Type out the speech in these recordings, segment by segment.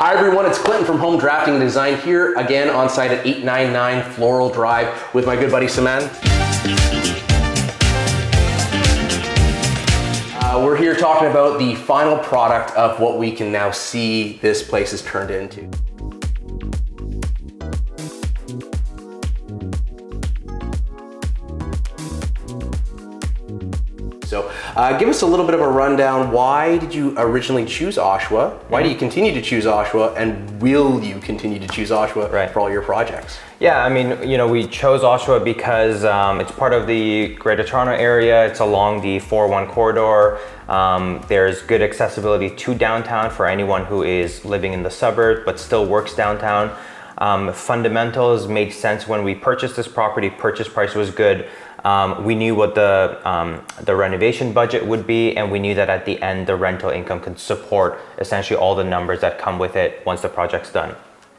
Hi everyone, it's Clinton from Home Drafting and Design here again on site at 899 Florell Drive with my good buddy Saman. We're here talking about the final product of what we can now see this place has turned into. So give us a little bit of a rundown. Why did you originally choose Oshawa? Why do you continue to choose Oshawa? And will you continue to choose Oshawa for all your projects? Yeah, I mean, we chose Oshawa because it's part of the Greater Toronto area. It's along the 401 corridor. There's good accessibility to downtown for anyone who is living in the suburb but still works downtown. Fundamentals made sense when we purchased this property. Purchase price was good. We knew what the renovation budget would be, and we knew that at the end the rental income could support essentially all the numbers that come with it once the project's done.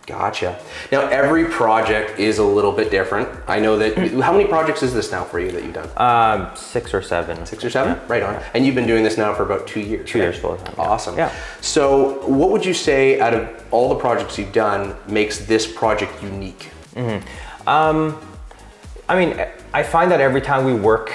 Gotcha. Now every project is a little bit different. I know that. How many projects is this now for you that you've done? 6 or 7. 6 or 7? Yeah. Right on. And you've been doing this now for about 2 years. 2 years full time. Awesome. Yeah. So what would you say out of all the projects you've done makes this project unique? I mean, I find that every time we work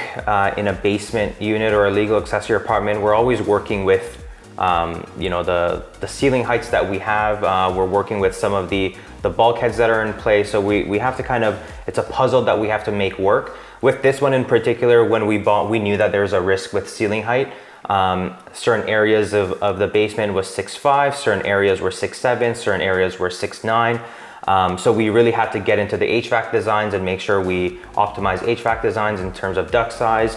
in a basement unit or a legal accessory apartment, we're always working with the ceiling heights that we have. We're working with some of the bulkheads that are in place. So we have to it's a puzzle that we have to make work. With this one in particular, when we bought, we knew that there's a risk with ceiling height. Certain areas of the basement was 6'5", certain areas were 6'7", certain areas were 6'9". So we really had to get into the HVAC designs and make sure we optimize HVAC designs in terms of duct size.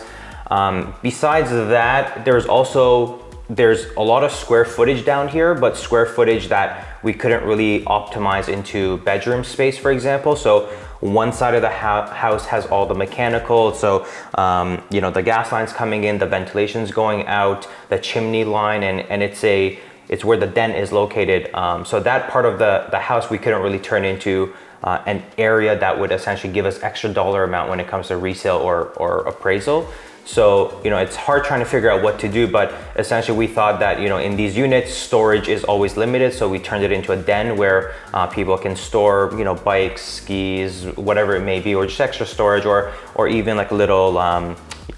Besides that, there's a lot of square footage down here, but square footage that we couldn't really optimize into bedroom space, for example. So one side of the house has all the mechanical. So, the gas line's coming in, the ventilation's going out, the chimney line, and it's where the den is located. So that part of the house we couldn't really turn into an area that would essentially give us extra dollar amount when it comes to resale or appraisal. So, it's hard trying to figure out what to do, but essentially we thought that, in these units, storage is always limited. So we turned it into a den where people can store, bikes, skis, whatever it may be, or just extra storage, or even like a little,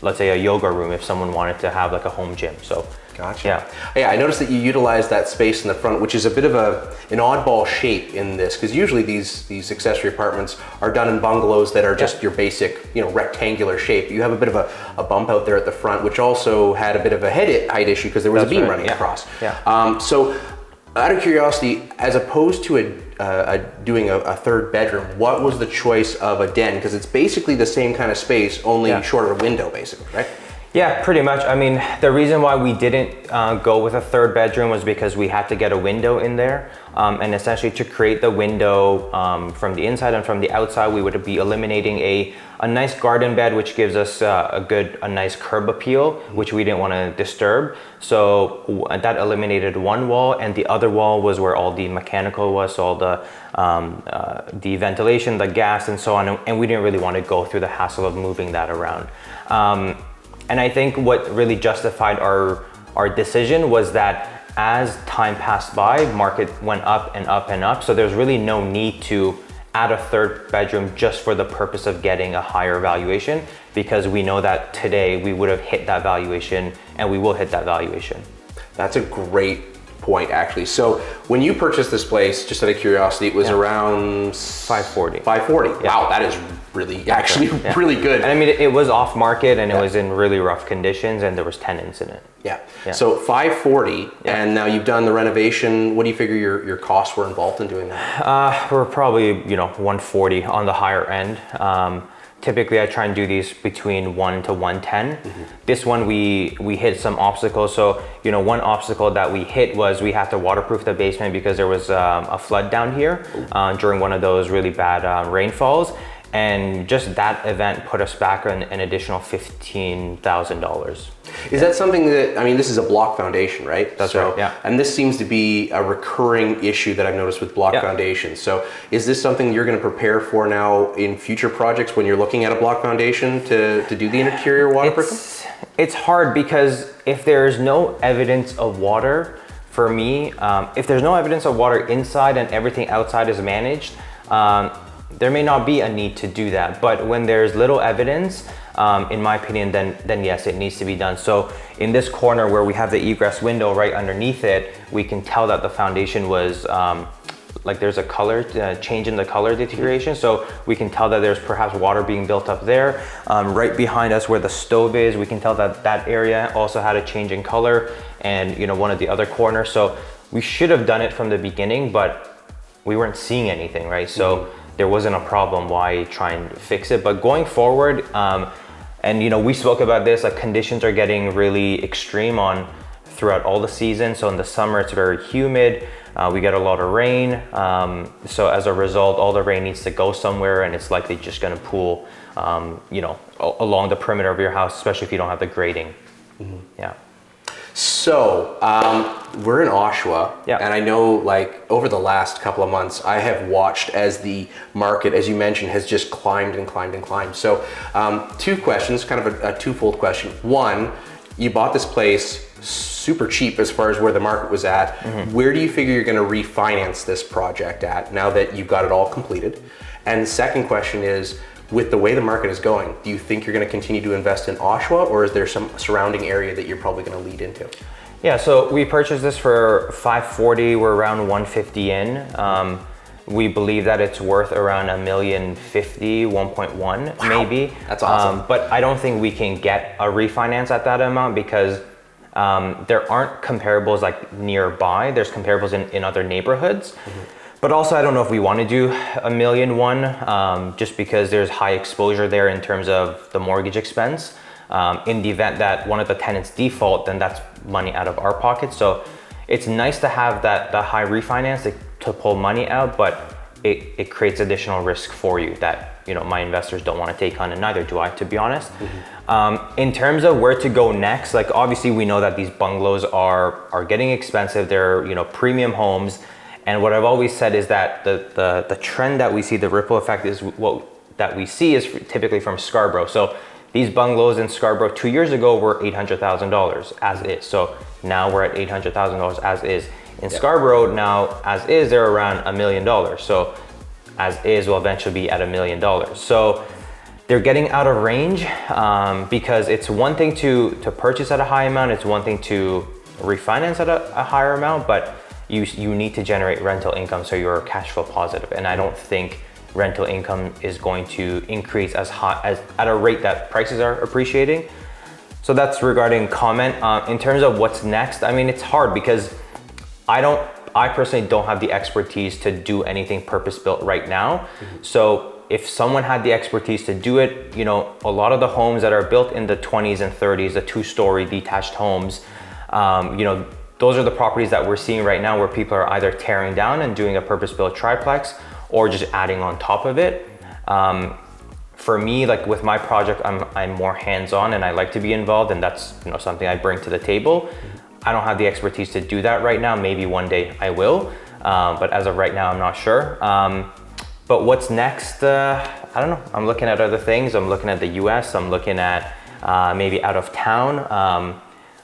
let's say a yoga room if someone wanted to have like a home gym. So. Gotcha. Yeah, I noticed that you utilized that space in the front, which is a bit of an oddball shape in this, because usually these accessory apartments are done in bungalows that are just your basic, rectangular shape. You have a bit of a bump out there at the front, which also had a bit of a head height issue because there was a beam running across. Yeah. So, out of curiosity, as opposed to doing a third bedroom, what was the choice of a den? Because it's basically the same kind of space, only shorter window, basically, right? Yeah, pretty much. I mean, the reason why we didn't go with a third bedroom was because we had to get a window in there. And essentially to create the window from the inside and from the outside, we would be eliminating a nice garden bed, which gives us a nice curb appeal, which we didn't want to disturb. So that eliminated one wall, and the other wall was where all the mechanical was, so all the ventilation, the gas, and so on. And we didn't really want to go through the hassle of moving that around. And I think what really justified our decision was that as time passed by, market went up and up and up. So there's really no need to add a third bedroom just for the purpose of getting a higher valuation, because we know that today we would have hit that valuation and we will hit that valuation. That's a great point, actually. So when you purchased this place, just out of curiosity, it was around 540. 540. Yeah. Wow, that is really really good. And I mean, it was off market and it was in really rough conditions, and there was tenants in it. Yeah. So 540, and now you've done the renovation. What do you figure your costs were involved in doing that? We're probably 140 on the higher end. Typically I try and do these between 1 to 110. This one we hit some obstacles. So one obstacle that we hit was we had to waterproof the basement because there was a flood down here during one of those really bad rainfalls. And just that event put us back on an additional $15,000. Is that something that, I mean, this is a block foundation, right? That's right, yeah. And this seems to be a recurring issue that I've noticed with block foundations. So is this something you're going to prepare for now in future projects when you're looking at a block foundation to do the interior waterproofing? It's hard because if there's no evidence of water for me, if there's no evidence of water inside and everything outside is managed, there may not be a need to do that. But when there's little evidence, in my opinion, then yes, it needs to be done. So in this corner where we have the egress window right underneath it, we can tell that the foundation was like there's a color change in the color deterioration. So we can tell that there's perhaps water being built up there. Right behind us where the stove is, we can tell that that area also had a change in color, and one of the other corners. So we should have done it from the beginning, but we weren't seeing anything, right? So there wasn't a problem. Why try and fix it? But going forward, and we spoke about this, like conditions are getting really extreme throughout all the season. So in the summer, it's very humid. We get a lot of rain. So as a result, all the rain needs to go somewhere, and it's likely just gonna pool, along the perimeter of your house, especially if you don't have the grading. Yeah. So we're in Oshawa, Yeah. and I know like over the last couple of months, I have watched as the market, as you mentioned, has just climbed and climbed and climbed. So two questions, kind of a twofold question. One, you bought this place super cheap as far as where the market was at. Where do you figure you're going to refinance this project at now that you've got it all completed? And the second question is, with the way the market is going, do you think you're going to continue to invest in Oshawa, or is there some surrounding area that you're probably going to lead into? Yeah, so we purchased this for $540. We're around $150 in. We believe that it's worth around $1,050,000, 1.1 maybe. That's awesome. But I don't think we can get a refinance at that amount because there aren't comparables like nearby. There's comparables in other neighborhoods. But also, I don't know if we want to do $1,000,001 just because there's high exposure there in terms of the mortgage expense. In the event that one of the tenants default, then that's money out of our pocket. So it's nice to have the high refinance to pull money out, but it creates additional risk for you that my investors don't want to take on, and neither do I, to be honest. In terms of where to go next, like obviously we know that these bungalows are getting expensive. They're premium homes. And what I've always said is that the trend that we see, the ripple effect, is what that we see is typically from Scarborough. So these bungalows in Scarborough 2 years ago were $800,000 as is. So now we're at $800,000 as is. In Scarborough now, as is, they're around $1 million. So as is will eventually be at $1 million. So they're getting out of range because it's one thing to purchase at a high amount. It's one thing to refinance at a higher amount, but you need to generate rental income so you're cash flow positive. And I don't think rental income is going to increase as high as at a rate that prices are appreciating. So that's regarding comment. In terms of what's next, I mean, it's hard because I personally don't have the expertise to do anything purpose-built right now. So if someone had the expertise to do it, a lot of the homes that are built in the 20s and 30s, the two-story detached homes, those are the properties that we're seeing right now where people are either tearing down and doing a purpose-built triplex or just adding on top of it. For me, like with my project, I'm more hands-on and I like to be involved, and that's something I bring to the table. I don't have the expertise to do that right now. Maybe one day I will, but as of right now, I'm not sure. But what's next? I don't know. I'm looking at other things. I'm looking at the US. I'm looking at maybe out of town.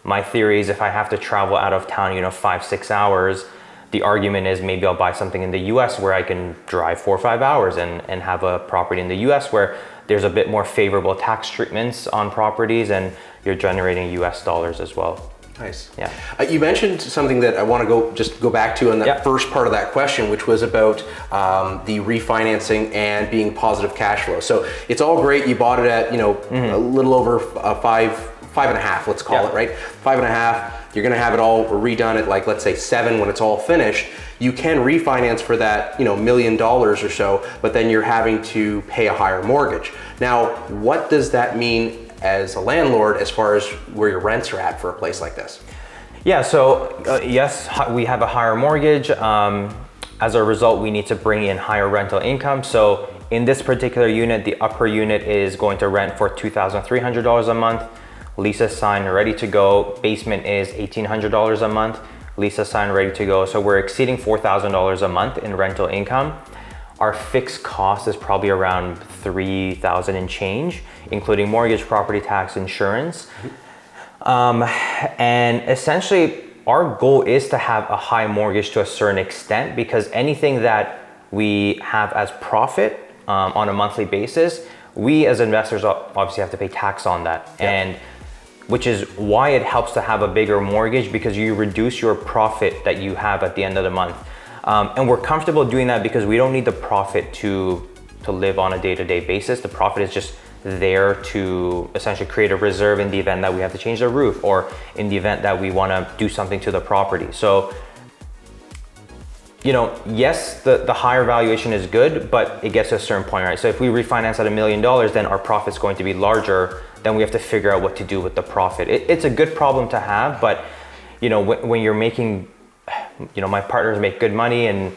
My theory is if I have to travel out of town, 5-6 hours, the argument is maybe I'll buy something in the US where I can drive 4 or 5 hours and have a property in the US where there's a bit more favorable tax treatments on properties and you're generating US dollars as well. Nice. Yeah. You mentioned something that I want to go back to in that first part of that question, which was about the refinancing and being positive cash flow. So it's all great. You bought it at a little over 5.5, let's call it, right? 5.5. You're going to have it all redone at like, let's say 7 when it's all finished. You can refinance for that, $1 million or so, but then you're having to pay a higher mortgage. Now, what does that mean as a landlord as far as where your rents are at for a place like this? Yeah, so yes, we have a higher mortgage. As a result, we need to bring in higher rental income. So in this particular unit, the upper unit is going to rent for $2,300 a month. Lease is signed, ready to go. Basement is $1,800 a month. Lease is signed, ready to go. So we're exceeding $4,000 a month in rental income. Our fixed cost is probably around $3,000 and change, including mortgage, property tax, insurance. And essentially, our goal is to have a high mortgage to a certain extent, because anything that we have as profit on a monthly basis, we as investors obviously have to pay tax on that. And which is why it helps to have a bigger mortgage, because you reduce your profit that you have at the end of the month. And we're comfortable doing that because we don't need the profit to live on a day-to-day basis. The profit is just there to essentially create a reserve in the event that we have to change the roof, or in the event that we want to do something to the property. So, you know, yes, the higher valuation is good, but it gets to a certain point, right? So if we refinance at $1 million, then our profit's going to be larger. Then we have to figure out what to do with the profit. It's a good problem to have, but you know, when you're making, you know, my partners make good money and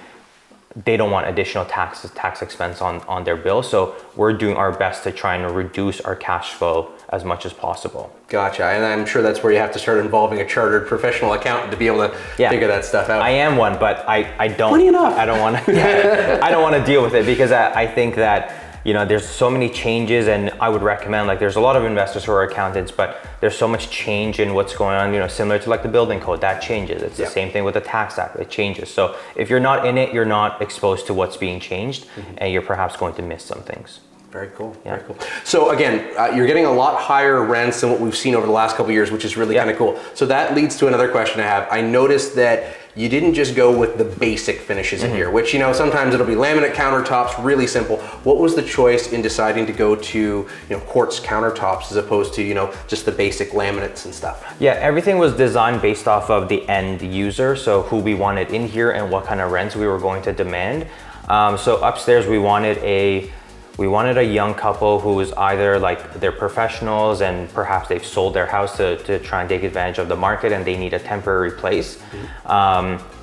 they don't want additional tax expense on their bill. So we're doing our best to try and reduce our cash flow as much as possible. Gotcha. And I'm sure that's where you have to start involving a chartered professional accountant to be able to figure that stuff out. I am one, but I don't. Plenty enough. I don't want to. I don't want to deal with it, because I think that, you know, there's so many changes, and I would recommend, like, there's a lot of investors who are accountants, but there's so much change in what's going on, you know, similar to like the building code, that changes. It's the same thing with the tax act, it changes. So if you're not in it, you're not exposed to what's being changed, and you're perhaps going to miss some things. Very cool. Very cool. So again, you're getting a lot higher rents than what we've seen over the last couple of years, which is really kind of cool. So that leads to another question I have. I noticed that you didn't just go with the basic finishes in here, which, you know, sometimes it'll be laminate countertops, really simple. What was the choice in deciding to go to, you know, quartz countertops as opposed to, you know, just the basic laminates and stuff? Yeah, everything was designed based off of the end user, so who we wanted in here and what kind of rents we were going to demand. So upstairs we wanted a young couple who is either like they're professionals and perhaps they've sold their house to try and take advantage of the market and they need a temporary place,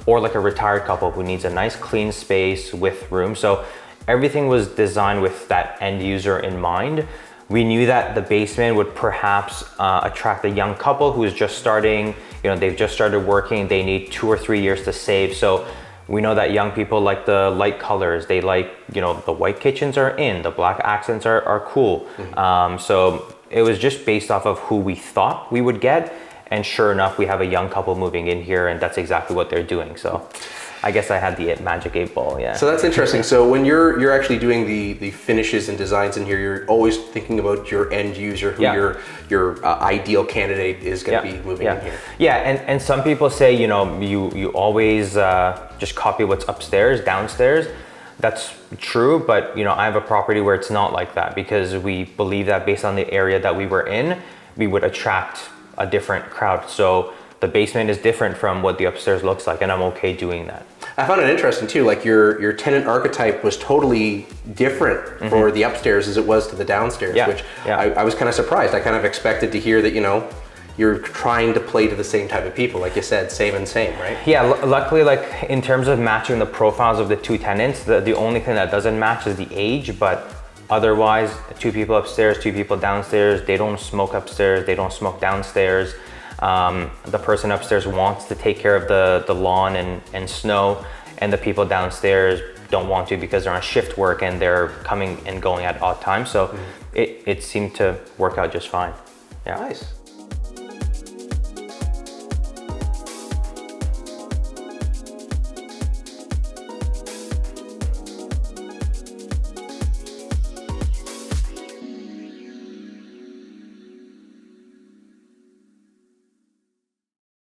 or like a retired couple who needs a nice clean space with room. So everything was designed with that end user in mind. We knew that the basement would perhaps attract a young couple who is just starting, you know, they've just started working, they need 2 or 3 years to save. So we know that young people like the light colors. They like, you know, the white kitchens are in, the black accents are cool. So it was just based off of who we thought we would get. And sure enough, we have a young couple moving in here, and that's exactly what they're doing. So I guess I had the magic 8 ball, So that's interesting. So when you're actually doing the finishes and designs in here, you're always thinking about your end user, who your ideal candidate is going to be moving in here. Yeah, and some people say, you know, you always just copy what's upstairs, downstairs. That's true, but you know, I have a property where it's not like that, because we believe that based on the area that we were in, we would attract a different crowd. So the basement is different from what the upstairs looks like, and I'm okay doing that. I found it interesting too, like your tenant archetype was totally different for the upstairs as it was to the downstairs, which I was kind of surprised. I kind of expected to hear that, you know, you're trying to play to the same type of people, like you said, same and same, right? Yeah, luckily, like in terms of matching the profiles of the two tenants, the only thing that doesn't match is the age, but otherwise, 2 people upstairs, 2 people downstairs, they don't smoke upstairs, they don't smoke downstairs. The person upstairs wants to take care of the lawn and snow, and the people downstairs don't want to because they're on shift work and they're coming and going at odd times. So it seemed to work out just fine. Nice.